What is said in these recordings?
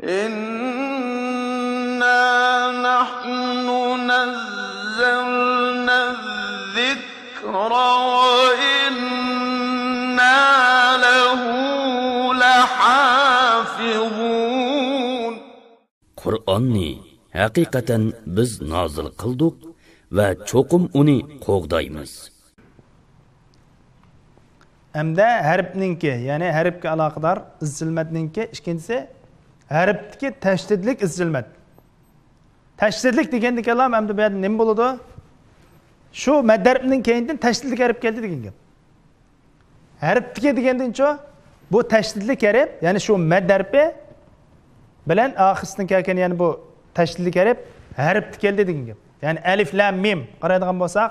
إنا نحن نزلنا الذكر وإنا له لحافظون. Qur'onni haqiqatan biz nozil qildik va cho'qim uni qo'g'daymiz. Hamda harfninki, ya'ni harfga aloqador izchilmatninki, ikkinchisi harfdagi tashdidlik izchilmat. Tashdidlik deganda kalam hamda bu yerda nima bo'ladi? Shu mad harfining keyindan tashdidlik harf keldi degan gap. Harfdagi degandan-chi bu tashdidlik harf, ya'ni shu mad harfi bilan oxirisidan kelgan, ya'ni bu tashdidlik harf keldi degan gap. Ya'ni alif lam mim qaraydigan bo'lsak,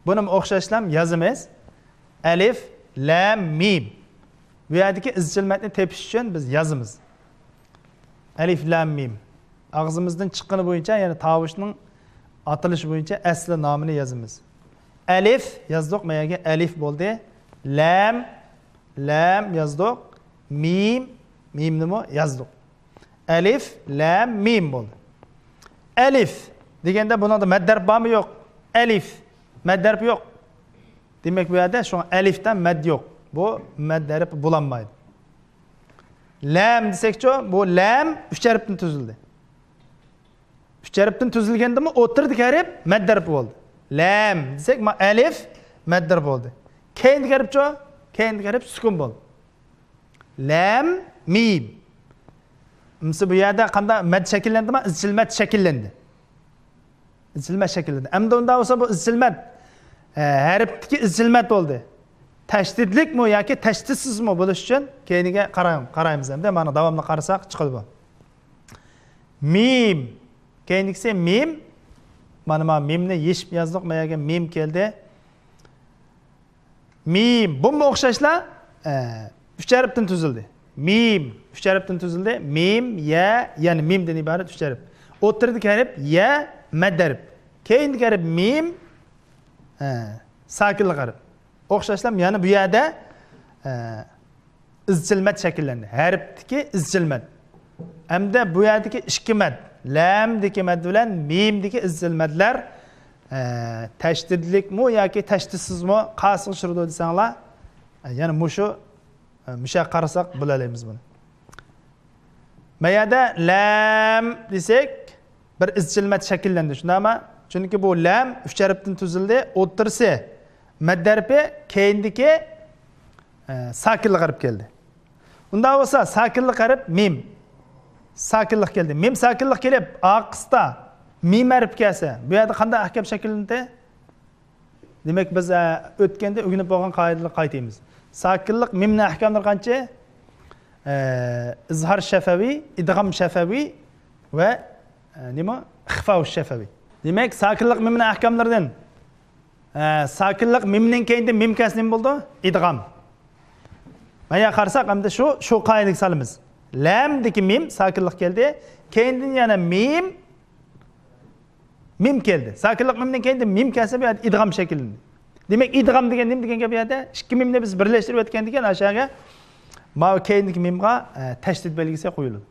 buni o'xshashlam yozamiz. Alif lam mim. Bu yerdagi izchilmatni tepish uchun biz yozamiz. Alif lam mim. Og'zimizdan chiqqani bo'yicha, ya'ni tovushning atilishi bo'yicha asli nomini yozamiz. Alif yozdik, mayaga alif bo'ldi. Lam yozdik. Mim nima yozdik. Alif lam mim bo'ldi. Alif deganda buningda mad harf bormi yo'q? Alif mad harf yo'q. Demek bu yerda şu alifdan mad yo'q. Bu mad harfi bo'lanmaydi. Lam desakchi, bu lam 3 harfdan tuzildi. 3 harfdan tuzilgandimi o'tirdik harf mad harfi bo'ldi. Lam desak, alif mad harfi bo'ldi. Keyingi harfchi, keyingi harf sukun bo'ldi. Lam mim. Misli bu yerda qanday mad shakllandimi? Izchilmat shakllandi. Izchilmat shakllandi. Endi unda bo'lsa bu izchilmat harfdagi izchilmat bo'ldi. Tashdidlikmi yoki tashdidsizmi bo'lish uchun keyiniga qaraymiz hamda mana davomli qarasak chiqadi bu. Mim. Keyingisi mim. Mana mimni yeshib yozdik, mayaga mim keldi. Mim. Bunga o'xshashlar 3 harfdan tuzildi. Mim 3 harfdan tuzildi. Mim, ya, ya'ni mimdan iborat 3 harf. O'tirdik harf ya, mad harf. Keyingi harf mim, sakinlik harf. O'xshashlam, ya'ni bu yerda izchilmat shakllandi. Harfdagi izchilmat. Hamda bu yerdagi ikki mad, lamdagi mad bilan mimdagi izchilmatlar tashdidlikmi yoki tashdidsizmi qaysi ushurdi desanglar, ya'ni mushu qarasak bilalaymiz buni. Mayada lam desak bir izchilmat shakllandi, shundaymi? Chunki bu lam 3 harfdan tuzildi, o'tirsa mad harfi, keyindagi sakinlik harf keldi. Unda bo'lsa sakinlik harf mim. Sakinlik keldi. Mim sakinlik kelib, oqisda mim harf kelsa, bu yerda qanday ahkam shakllandi? Demak biz o'tganda o'rganib bo'lgan qoidalarni qaytaymiz. Sakinlik mimning ahkamlari qancha? İzhar şefavi, idgam şefavi ve nima? İxfa şefavi. Demek sakinlik mimning ahkamlaridan sakinlik mimning keyinda mim kas nima bo'ldi? Idgam. Mana qarasak hamda shu qoidaga solamiz. Lamdagi mim sakinlik keldi, keyindan yana mim keldi. Sakinlik mimning keyinda mim kelsa bu idgam shakllandi. Demek idgam degan nima degan gap bu yerda? Ikki mimni biz birlashtirib o'tgan ekan, aşağıga ma keyingi mimga tashdid belgisi qo'yiladi.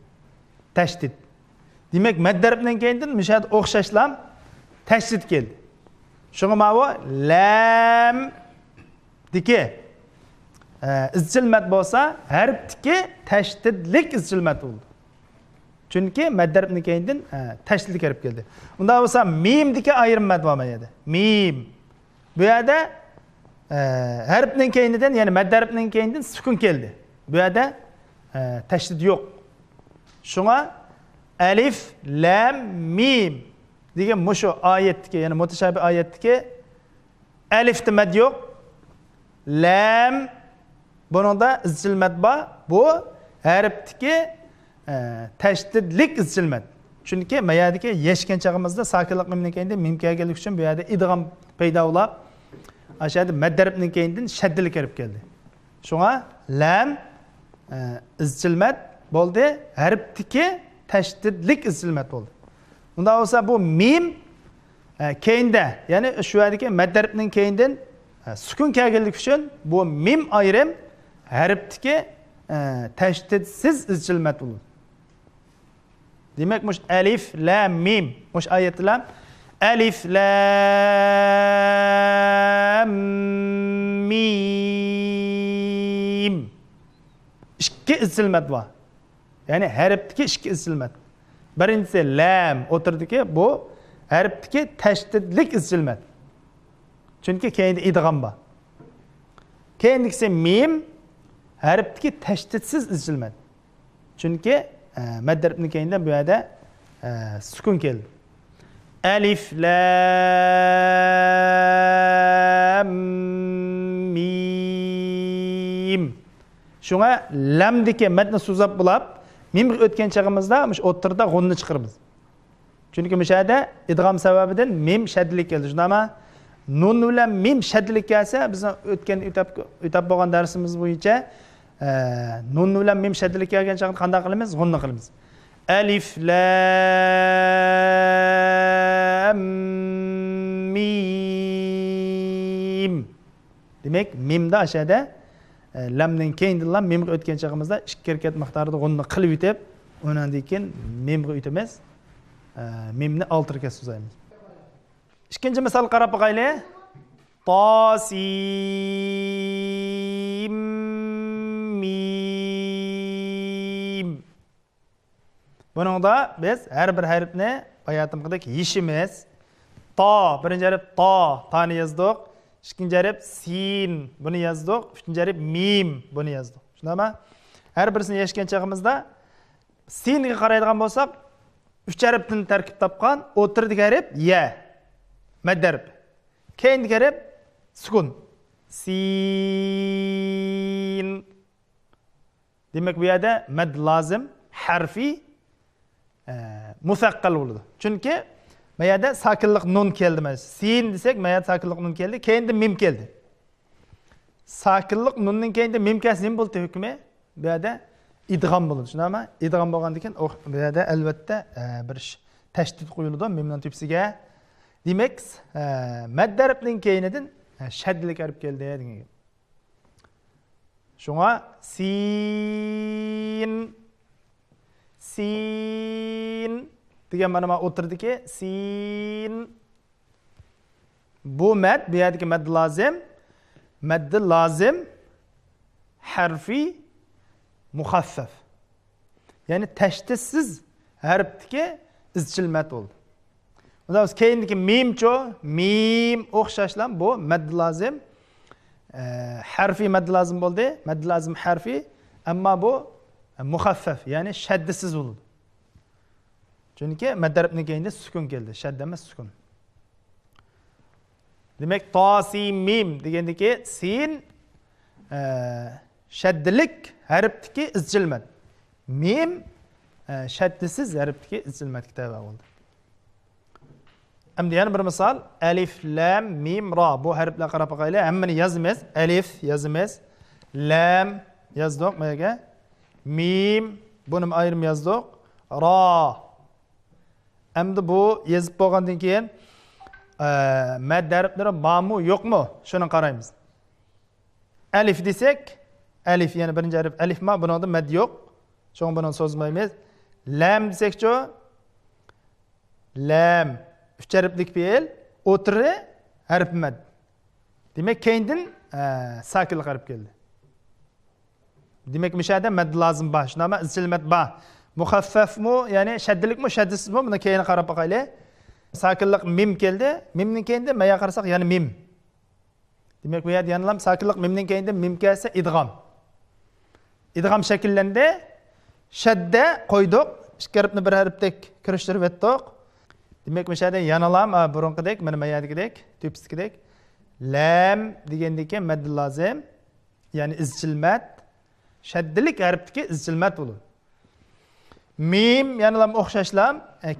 Tashdid. Demek mad harfidan keyindan mishad o'xshashlam tashdid keldi. Shunga ma lam diki izchilmat bo'lsa, harfdagi tashdidlik izchilmat bo'ldi. Chunki mad harfidan keyindan tashdidlik harf keldi. Unda bo'lsa mimdagi ayirmat bor mana. Mim. Bu yerda harfning keyinidan, ya'ni mad harfining keyinidan sukun keldi. Bu yerda tashdid yo'q. Shunga alif lam mim degan mushu oyatdagi, ya'ni mutashabih oyatdagi alifda mad yo'q. Lam buningda izchilmat bor. Bu harfdagi tashdidlik izchilmat. Chunki mayadagi yeshgan chog'imizda sakinlik mimning keyindan mim kelganligi uchun bu yerda idg'am paydo bo'lib, ashada mad harfining keyindan shaddilik harf keldi. Shunga lam izchilmat bo'ldi, harfdagi tashdidlik izchilmat bo'ldi. Unda bo'lsa bu mim keyinda, ya'ni shu yerdagi mad harfining keyindan sukun kelganligi uchun bu mim ayrim harfdagi tashdidsiz izchilmat bo'ldi. Demek muş elif, lam, mim. Muş ayetler elif, lam, mim. İki izilmet var. Yani harfdeki iki izilmet. Birincisi lam oturdu ki bu harfdeki teşdidlik izilmet. Çünkü kendi idgam var. Kendisi mim harfdeki teşdidsiz izilmet. Çünkü madde harfinin kendinden bu yerde sukun geldi. Elif, lam, mim. Şuna lamdaki metni suzab bulab, mimga o'tgan chag'imizda o'ttirda g'unni chiqiramiz. Chunki mishada idg'om sababidan mim shaddlik keldi. Shundami? Nun bilan mim shaddlik kelsa, biz o'tgan o'tab bo'lgan darsimiz bo'yicha nun bilan mim shaddlik kelgan chaqda qanday qilamiz? G'unni qilamiz. Alif, lam, mim. Demak, mimda ashada lamning keyindan mimga o'tgan chaqimizda ikki harakat miqdorida g'unni qilib yutib, undan keyin mimga o'tamiz. Mimni 6 harakat so'zaymiz. Ikkinchi misol qarab boqaylik. Tosim mim. Buningda biz har bir harfni bayatimqidek yishimiz. To, birinchi harf to, tani yozdik. İkinci harf sin, bunu yazdık. Üçüncü harf mim, bunu yazdık. Shundaymi? Her birisini yashgan chaqimizda singa qaraydigan bo'lsak, 3 harfdan tarkib topgan, o'tirdik harf ya. Mad harf. Keyingi harf sukun. Sin. Demak bu yerda mad lozim, harfi musaqqal bo'ladi. Chunki bu yerda sakinlik nun keldi mana. Sin desek, bu yerda sakinlik nun keldi, keyinda mim keldi. Sakinlik nunning keyinda mim kelsa nima bo'ldi hukmi? Bu yerda idg'om bo'ladi. Shundaymi? Idg'om bo'lgandan keyin bu yerda albatta bir tashdid qo'yiladi mimning tepsiga. Demak, mad harfning keyinidan shaddlik harf keldi degan. Shunga sin degan mana o'tirdiki, sin. Bu mad, bu yerdagi mad lozim harfi muhaffaf. Yani tashdidsiz harfdagi izchil mad bo'ldi. Unda biz keyindagi mim o'xshashlam bu mad lozim harfi mad lozim bo'ldi. Mad lozim harfi, ammo bu muhaffaf, ya'ni shaddisiz bo'ldi. Chunki mad harfining keyinda sukun keldi, shadda emas sukun. Demak, tosim mim degandiki sin shaddilik harfdagi izchil mad. Mim shaddisiz harfdagi izchil madga tabi bo'ldi. Endi yana bir misol, alif, lam, mim, ra. Bu harflar qarab boqaylik. Hammani yozamiz. Alif yozamiz. Lam yozdik mana. Mim, buni ayrim yozdik. Ra. Endi bu yozib bo'lgandan keyin mad harflari bormi, yo'qmi? Shuni qaraymiz. Alif desek, alif yani birinchi harf alifma, buningda mad yo'q. Sho'ng buni so'zmaymiz. Lam desakchi, lam 3 harflik fe'l, o'tiri harf mad. Demak, keyindan sakinlik harf keldi. Demak, mishada mad lozim bor. Shunami izchil mad bor. Muhaffafmi, ya'ni shaddilikmi, shaddisizmi? Buni keyin qarab boqaylik. Sakinlik mim keldi. Mimning keyinda maya qarasak, ya'ni mim. Demak, bu yerda yana ham sakinlik mimning keyinda mim kelsa idg'om. Idg'om shakllandi. Shadda qo'ydik. Ikki harfni bir harfdek kirishtirib etdik. Demak, mishada yana ham burunqidek, mana mayadagidek, tepsidagidek lam degandagi mad lozim, ya'ni izchil mad, shaddilik harfdagi izchil mad bo'ladi. Mim yana ham o'xshashlam,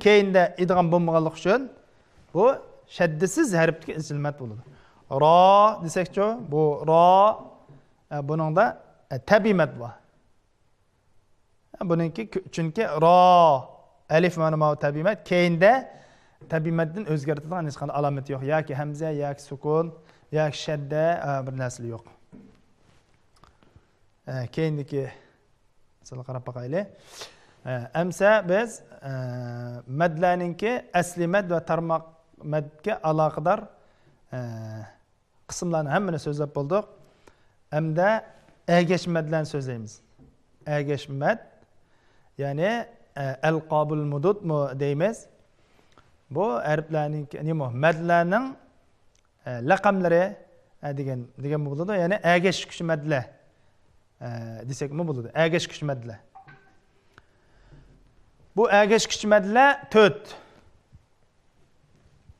keyinda idg'om bo'lmaganlik uchun bu shaddisiz harfdagi izchil mad bo'ladi. Ra desakchi, bu ra buningda tabiiy mad bor. Buningki chunki ra alif mana bu tabiiy mad, keyinda tabiiy maddan o'zgartiradigan hech qanday alomat yo'q. Yoki hamza, yoki sukun, yoki shadda bir narsa yo'q. Keyindagi misol qarab boqaylik. Әмсә biz madlarninki asli mad va tarmoq madga aloqador qismlarni hammani so'zlab bo'ldik. Hamda agash madlarni so'zlaymiz. Agash mad, ya'ni alqobul mudud deymiz. Bu harflarninki nima? Madlarning laqamlari degan bo'ladi. Ya'ni agash kuch madlar desak nima bo'ladi? Agash kuch madlar. Bu agash kuch madlar 4.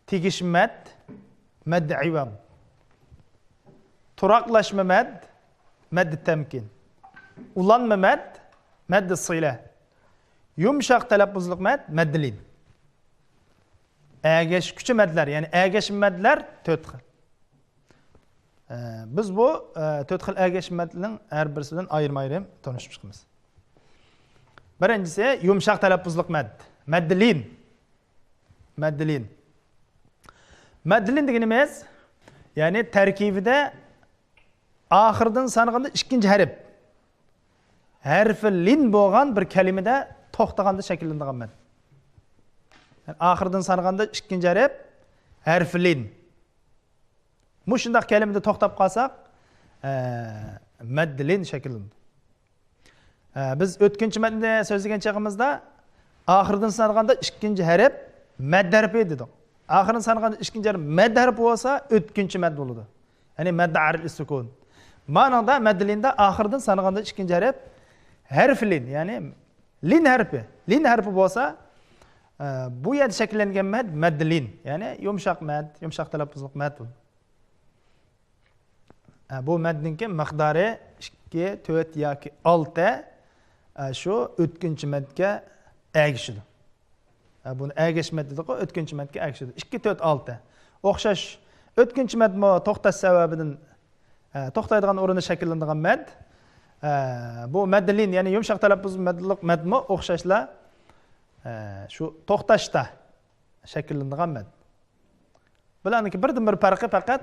Tegish mad, mad ivam. Turaqlashma mad, mad tamkin. Ulanma mad, mad sila. Yumshaq talaffuzliq mad, mad lin. Agash kuch madlar, ya'ni agash madlar 4 xil. Biz bu 4 xil agash madning har birisidan ayirma-ayrim tanishib chiqamiz. Birinchisi yumshaq talaffuzliq mad, mad lin. Mad lin. Mad lin deganimiz, ya'ni tarkibida oxirdan sanaganda ikkinchi harf. Harfi lin bo'lgan bir kalimada to'xtaganda shakllanadigan mad. Yani oxirdan sanaganda ikkinchi harfi lin. Mushundaq kalimada to'xtab qolsak, mad lin shakllanadi. Biz o'tkinchi madni so'zlagan chog'imizda oxirdan sanaganda ikkinchi harf mad harfi dedik. Oxirdan sanaganda ikkinchi harf mad harfi bo'lsa, o'tkinchi mad bo'ladi. Ya'ni mad aril sukun. Ma'noda mad linda oxirdan sanaganda ikkinchi harf lin, ya'ni lin harfi. Lin harfi bo'lsa, bu yerda shakllangan mad mad lin, ya'ni yumshoq mad, yumshoq talaffuzliq mad. Bu madninki miqdori 2, 4 yoki 6 shu o'tkinchi madga agishidi. Buni agash mad dedik, o'tkinchi madga agishidi. 2, 4, 6. O'xshash o'tkinchi madmi to'xtash sababidan to'xtaydigan o'rinda shakllanadigan mad. Bu madlin, ya'ni yumshoq talaffuz madmi o'xshashlar shu to'xtashda shakllanadigan mad. Bularniki birdan-bir farqi faqat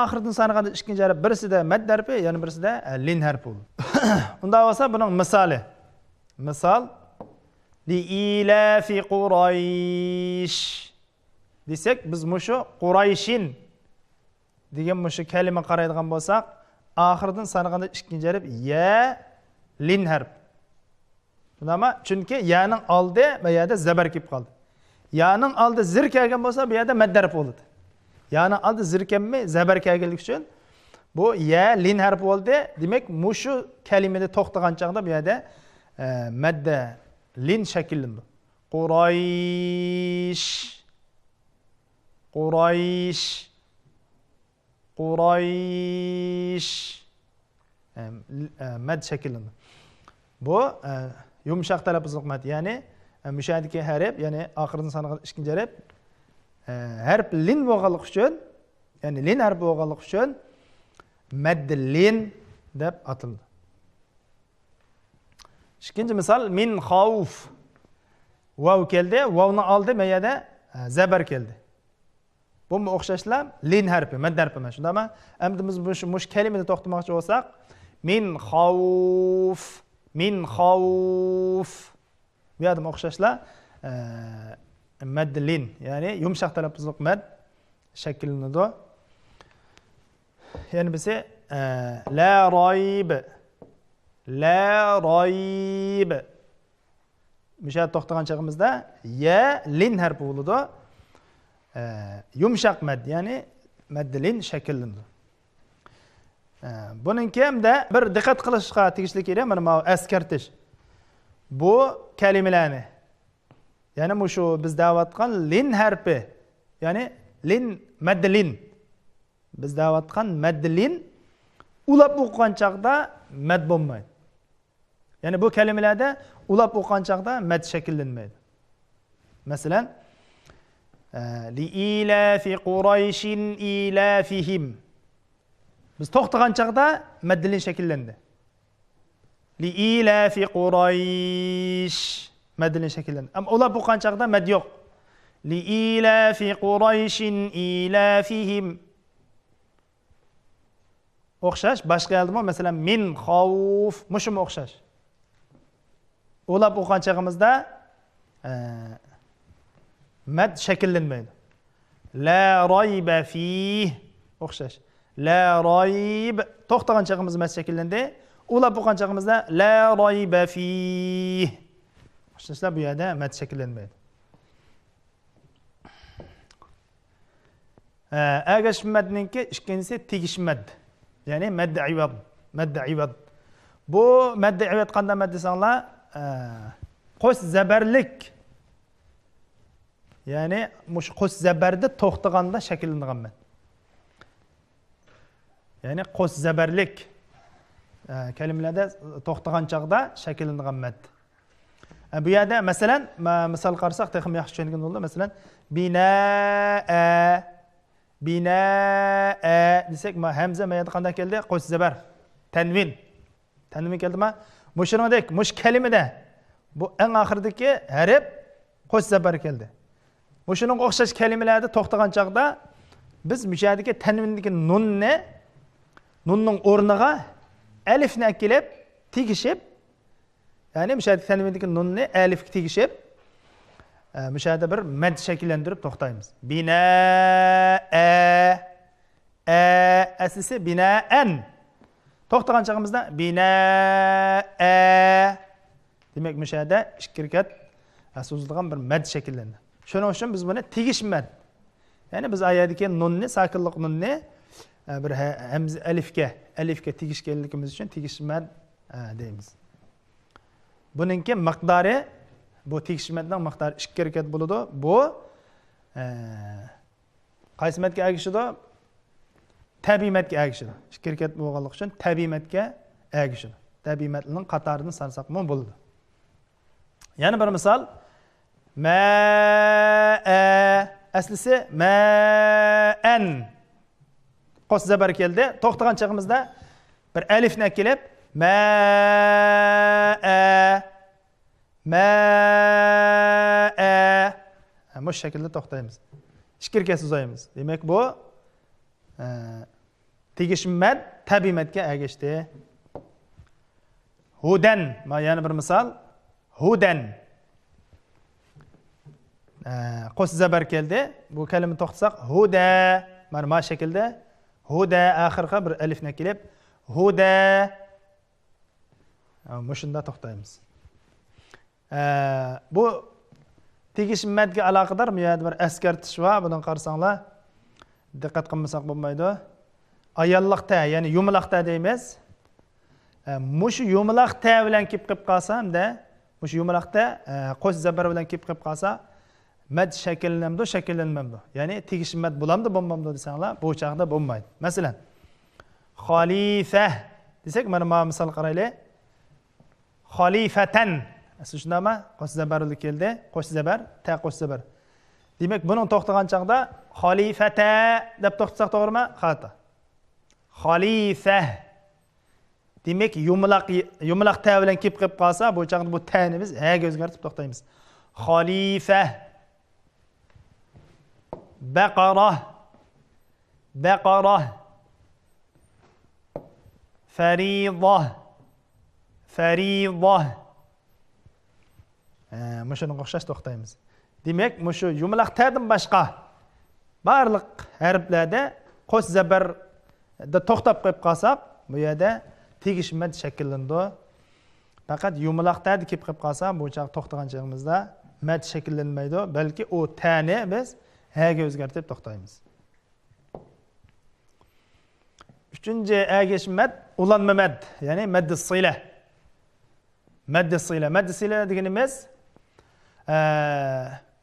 oxirdan sanaganda ikkinchi harf birisida mad harfi, yana birisida lin harfi bo'ladi. Unda bo'lsa buning misoli. Misol li ilafi Quraysh desak, biz mushu Qurayshin degan mushu kalima qaraydigan bo'lsak, oxirdan sanaganda ikkinchi harf ya lin harf. Nima? Chunki yaning oldi bu yerda zabar kelib qoldi. Yaning oldi zir kelgan bo'lsa, bu yerda mad harf bo'ladi. Yani aldı zirkenme zabar kelganlik uchun bu ya lin harfi bo'ldi. Demak, mushu kalimada to'xtagan chaqda bu yerda madda lin shakllandi. Quraysh, Quraysh, Quraysh mad shakllandi. Bu yumshoq talaffuzliq mad, ya'ni mushadiki harf, ya'ni oxirdan sanag'an ikkinchi harf harf lin bo'lganligi uchun, ya'ni lin harfi bo'lganligi uchun mad lin deb atildi. Ikkinchi misol min xavf. Vav keldi, vavni oldi, mayada zabar keldi. Bu o'xshashlar lin harfi, mad harfi emas. Shundami? Endi biz mush kalimani to'xtamoqchi bo'lsak, min xavf, min xavf. Bu yerda o'xshashlar mad lin, ya'ni yumshoq talaffuzliq mad shakllanadi. Yani bize la rayb, la rayb. Müşahede to'xtagan chog'imizda ya lin harfi bo'ladi. Yumshoq mad, ya'ni mad lin shakllandi. Buningki hamda bir diqqat qilishga tegishli kerak, mana bu askartish. Bu kalimalarni, ya'ni mushu biz da'vatgan lin harfi, ya'ni lin mad lin. Biz da'vatgan mad lin ulab o'qigan chaqda mad bo'lmaydi. Ya'ni bu kalimalarda ulab o'qigan chaqda mad shakllanmaydi. Masalan, li ilafi Qurayshin ilafihim. Biz to'xtagan chaqda mad lin shakllandi. Li ilafi Quraysh mad lin shakllandi. Ammo ulab o'qigan chaqda mad yo'q. Li ilafi Qurayshin ilafihim. O'xshash boshqa yerdami? Masalan, min xavf, mushum o'xshash. O'lab o'qigan chog'imizda mad shakllanmaydi. La rayba fih o'xshash. La rayb to'xtagan chog'imiz mad shakllandi. O'lab o'qigan chog'imizda la rayba fih. O'xshashlar bu yerda mad shakllanmaydi. Agash madninki ikkinchisi tegish mad. Ya'ni mad ivod, mad ivod. Bu mad ivod qanday mad desanglar, qo'sh zabarlik. Ya'ni mush qo'sh zabarda to'xtaganda shakllangan mad. Ya'ni qo'sh zabarlik kalimalarda to'xtagan chaqda shakllangan mad. Bu yerda masalan, misol qarasak, texnik yaxshi tushungan bo'ldi. Masalan, binaa desak, hamza mayada qanday keldi? Qo'sh zabar, tanvin. Tanvin keldimi? Mushrindek, mush kalimada bu eng oxirdagi harf qo'sh zabar keldi. Mushuning o'xshash kalimalarda to'xtagan chaqda biz mushadagi tanvindagi nunning o'rniga alifni kelib tegishib, ya'ni mushadagi tanvindagi nunni alifga tegishib, mushada bir mad shakllantirib to'xtaymiz. Binaa aslisi binaan. To'xtagan chog'imizda binaa demak mushada ikki harakat so'zilgan bir mad shakllandi. Shuning uchun biz buni tegish mad. Ya'ni biz oyatdagi nunni, sakinlik nunni bir hamza alifga tegishganligimiz uchun tegish mad deymiz. Buningki miqdori, bu tegish madning miqdori ikki harakat bo'ladi. Bu qaysi madga agishadi? Tabiiy madga agishadi. Ikki harakat bo'lganligi uchun tabiiy madga agishadi. Tabiiy madning qatorini sansak ham bo'ladi. Yana bir misol, aslisi ma'an. Qo'sh zabar keldi. To'xtagan chog'imizda bir alifni kelib bu shaklda to'xtaymiz. Ikki harakat uzaymiz. Demak bu tegish mad tabiiy madga agishdi. Hudan, yana bir misol, hudan. Qo'sh zabar keldi. Bu kalimani to'xtatsak, huda, mana shaklda huda oxirga bir alifni kelib huda. Mushunda to'xtaymiz. Bu tegish madga aloqador bu yerda bir eskartish va bundan qarasanglar diqqat qilmasak bo'lmaydi. Ayolliqda, ya'ni yumaloqda deymiz. Mushu yumaloqda bilan kelib qolsa hamda mushu yumaloqda qo'sh zabar bilan kelib qolsa mad shakllanmamdi. Ya'ni tegish mad bo'lamdi, bo'lmamdi desanglar, bu chaqda bo'lmaydi. Masalan, xalifa desak, mana misol qaraylik. Xalifatan. Shundami? Qo'sh zabar keldi. Qo'sh zabar, ta qo'sh zabar. Demak, buning to'xtagan chaqda xalifata deb to'xtatsak to'g'rimi? Xato. Xalifa. Demak, yumaloq ta bilan kelib qolsa, bu chaqda bu ta'ni biz haga o'zgartirib to'xtaymiz. Xalifa. Baqara. Farida. Mushuni o'xshash to'xtaymiz. Demak, mushu yumaloq ta'dan boshqa barliq harflarda qo'sh zabarda to'xtab qo'yib qolsak, bu yerda tegish mad shakllandi. Faqat yumaloq ta'da kelib qolsa, bu chaq to'xtagan chog'imizda mad shakllanmaydi, balki u ta'ni biz haga o'zgartirib to'xtaymiz. Uchinchi agish mad ulanma mad, ya'ni madd sila. Madd sila deganimiz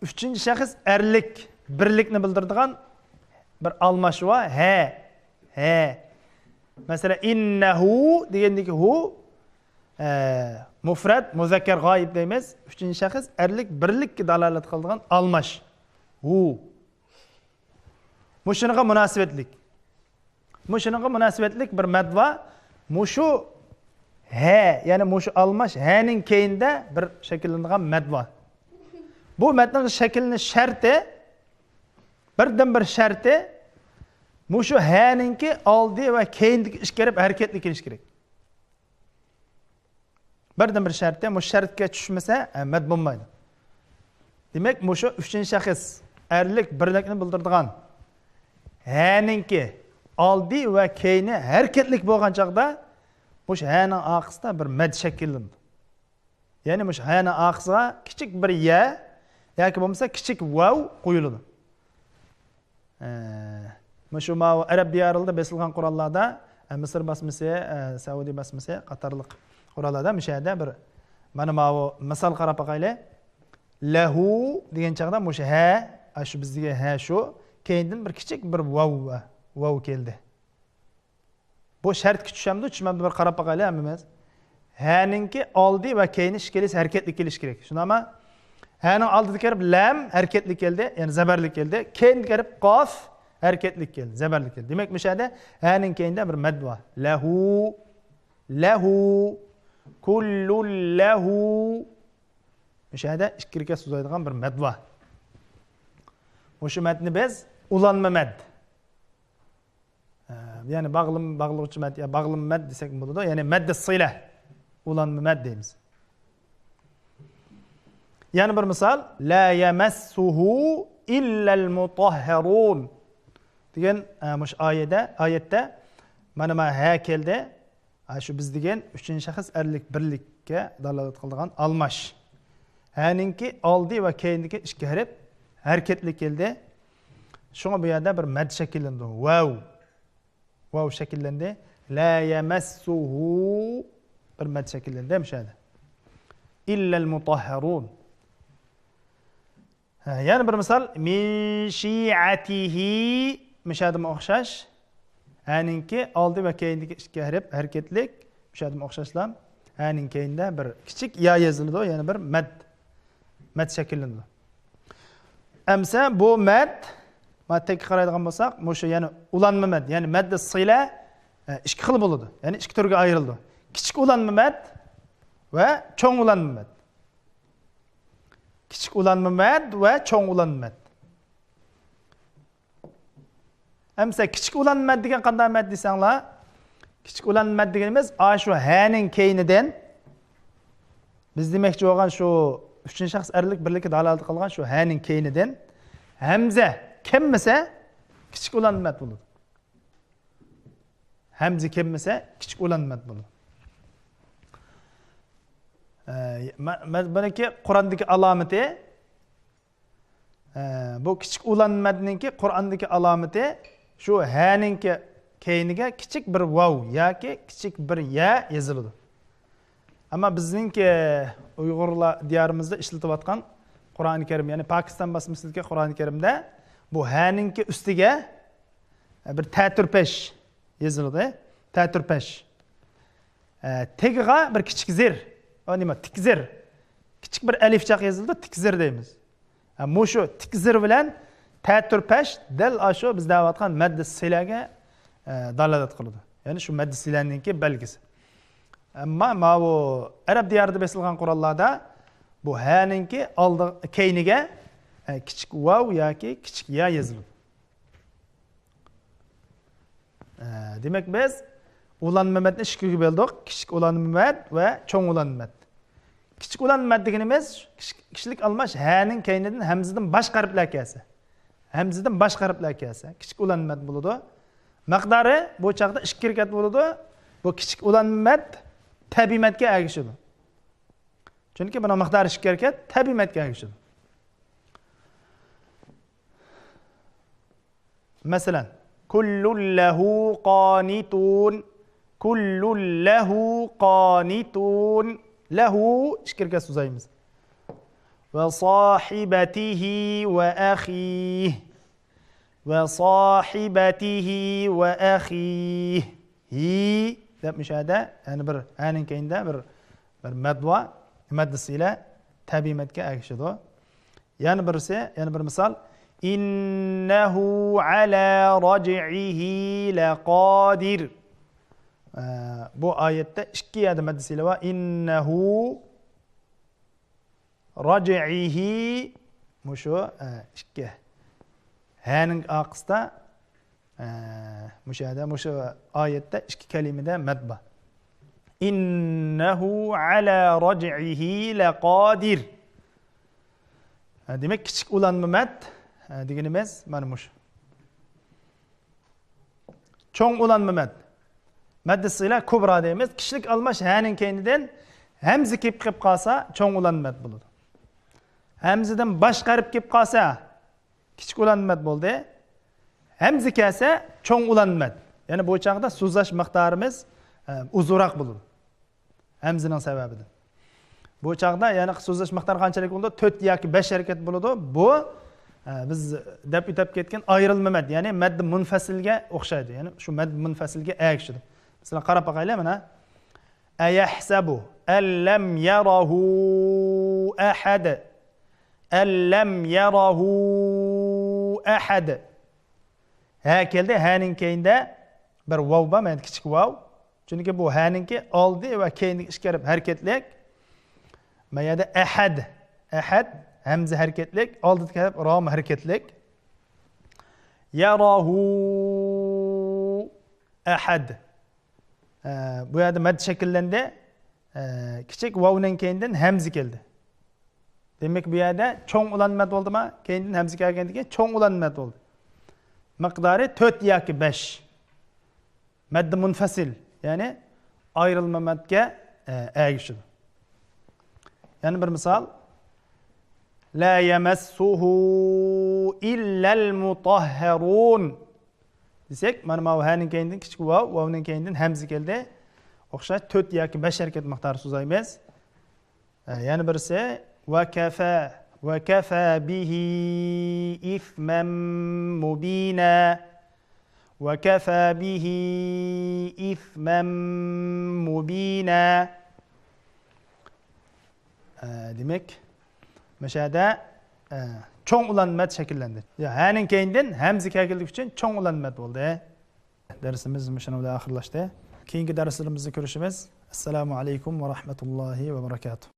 uchinchi shaxs erlik, birlikni bildiradigan bir almashuva ha. Masalan, innahu degandagi hu mufrad, muzakkar g'oyib deymiz. Uchinchi shaxs erlik, birlikka dalolat qiladigan almash. Hu. Mushuniga munosabatlik bir madva. Mushu ha, ya'ni mushu almash haning keyinda bir shakllangan madva. Bu matning shaklini sharti, birdan bir sharti mushu haninki oldi va keyindagi ish kerib harakatli kelish kerak. birdan bir shartda bu shartga tushmasa mad bo'lmaydi. Demak, shu 3-shaxs erlik birlikni bildiradigan haninki oldi va keyni harakatlik bo'lgan chaqda bu haning oqisida bir mad shakllandi. Ya'ni bu haning oqisiga kichik bir ya yoki bo'lmasa kichik vav qo'yiladi. Shu arab diyorlarida besilgan qurollarda Misr basmasi, Saudiya basmasi qatorliq qurollarda mishada bir mana bu misol qarab boqaylik. Lahu degan chaqda shu ha, shu bizga ha shu keyindan bir kichik bir vav keldi. Bu shartga tushamdi, tushmamdi bir qarab boqaylik hammamiz. Haninki oldi va keyini ishkelis harakatli kelish kerak. Shunami? Haning oldida kelib lam harakatli keldi, ya'ni zabarli keldi. Keyin kelib qof harakatli keldi, zabarli keldi. Demak, mishada haning keyinda bir mad bor. Lahu kullu lahu mishada ikkiga so'zlaydigan bir mad bor. O'sha madni biz ulanma mad. Ya'ni bag'lovchi mad, ya bag'lim mad desak bo'ladi. Ya'ni mad sila ulanma mad deymiz. Yana bir misol, la yamassuhu illa al-mutahharun degan mush oyatda mana ha keldi. Shu biz degan 3-shaxs erlik birlikka dalolat qiladigan almash. Haninki oldi va keyingi ishga harib harakatli keldi. Shunga bu yerda bir mad shakllandi. Vav shakllandi. La yamassuhu bir mad shakllandi mishada. Illa al-mutahharun. Yana bir misol, min shi'atihi mishadimga o'xshash. Haninki oldi va keyingi ishga harib harakatlik mishadimga o'xshashlar. Haning keyinda bir kichik ya yozildi, ya'ni bir mad shakllandi. Amsa bu madga qaraydigan bo'lsak, shu ya'ni ulanma mad, ya'ni madda sila ikki xil bo'ladi. Ya'ni ikki turga ayrildi. Kichik ulanma mad va cho'ng ulanma mad. Kichik ulanma mad va cho'ng ulanma mad. Amsa kichik ulanma mad degan qanday mad desanglar, kichik ulanma mad deganimiz shu haning keynidan biz demoqchi bo'lgan shu 3-shaxs erlik birlikka dalolat qilgan shu haning keynidan hamza kelmasa kichik ulanma mad bo'ladi. Hamza kelmasa kichik ulanma mad bo'ladi. Buniki Qur'ondagi alomati. Bu kichik ulanma madningki Qur'ondagi alomati shu haninki keyniga kichik bir vav yoki kichik bir ya yoziladi. Ammo bizningki Uyg'urlar diyorimizda ishlatilayotgan Qur'oni Karim, ya'ni Pokiston basmasidagi Qur'oni Karimda bu haninki ustiga bir ta'turpesh yoziladi. Ta'turpesh. Tegiga bir kichik zir, nima tikzir. Kichik bir alifchaq yozildi, tikzir deymiz. Shu tikzir bilan ta'turpesh dal shu biz da'vatgan madda silaga dalolat qiladi. Ya'ni shu madda silaningki belgisi. Ammo bu arab diyorida besilgan qurollarda bu haninki oldi keyniga kichik vav yoki kichik ya yoziladi. Demak biz ulanma madni ikkiga bo'ldik. Kichik ulanma mad va cho'ng ulanma mad. Kichik ulanma mad deganimiz kishilik almash haning keynidan hamzadan boshqa harflar kelsa. Hamzadan boshqa harflar kelsa, kichik ulanma mad bo'ladi. Miqdori bu chaqda 2 harakat bo'ladi. Bu kichik ulanma mad tabiiy madga ergishadi. Chunki buni miqdori 2 harakat tabiiy madga ergishadi. Masalan, kullun lahu qanitun, kullun lahu qanitun. Lahu 2 harakat so'zlaymiz. Va sahibatihi va akhihi. Va sahibatihi va akhihi. Deb mishada, ya'ni bir aning keyinda bir madva, madda sila tabiiy madga ergishadi. Yana bir misol, innahu ala raj'ihi laqadir. Bu oyatda 2 yada madda sila va innahu raj'ihi mushu 2 haning oqisida mushu oyatda 2 kalimada mad bor. İnnehu ala rac'ihi laqadir. Demek kichik ulanma mad deganimiz mana mush. Cho'ng ulanma mad. Maddi sila kubra deymiz. Kishilik almash haning keynidan hamza kelib qolsa cho'ng ulanma mad bo'ladi. Hamzadan boshqarib kelib qolsa kichik ulanma mad bo'ldi. Hamza kelsa cho'ng ulanma mad. Ya'ni bu chaqda so'zlash miqdorimiz uzunroq bo'ladi. Hamzaning sababidan. Bu chaqda ya'ni so'zlash miqdori qanchalik bo'ldi? 4 yoki 5 harakat bo'ladi. Bu biz deb o'tib ketgan ayrilma mad, ya'ni mad munfasilga o'xshaydi. Ya'ni shu mad munfasilga ergashadi. Masalan, qarab boqaylik mana. Ayahsabu allam yarahu ahad. Allam yarahu ahad. Ha keldi, haning keyinda bir vav bor, mana kichik vav. Chunki bu haninki oldi va keyingi ishkarib harakatlik. Mayada ahad. Ahad hamza harakatlik, oldiga kelib rom harakatlik. Yarahu ahad. Bu yerda mad shakllandi. Kichik vavning keyindan hamza keldi. Demak bu yerda cho'ng ulanma mad bo'ldimi? Keyindan hamza kelgandan keyin cho'ng ulanma mad bo'ldi. Miqdori 4 yoki 5. Mad munfasil, ya'ni ayrilma madga ergashadi. Yani bir misal. La yamassuhu illal mutahharun. Desek, mana bu haning keyindan kichik vav, vavning keyindan hamza keldi. O'xshash 4 yoki 5 harakat miqdori so'zlaymiz. Yani birisi va kafa bihi ithman mubina. Wa kafa bihi ithman mubina. Demek mashada cho'ng ulanma mad shakllandi. Ya haning keyindan hamza kelganligi uchun cho'ng ulanma mad bo'ldi. Darsimiz shuna bilan oxirlashdi. Keyingi darslarimizda ko'rishamiz. Assalomu alaykum va rahmatullohi va barakatuh.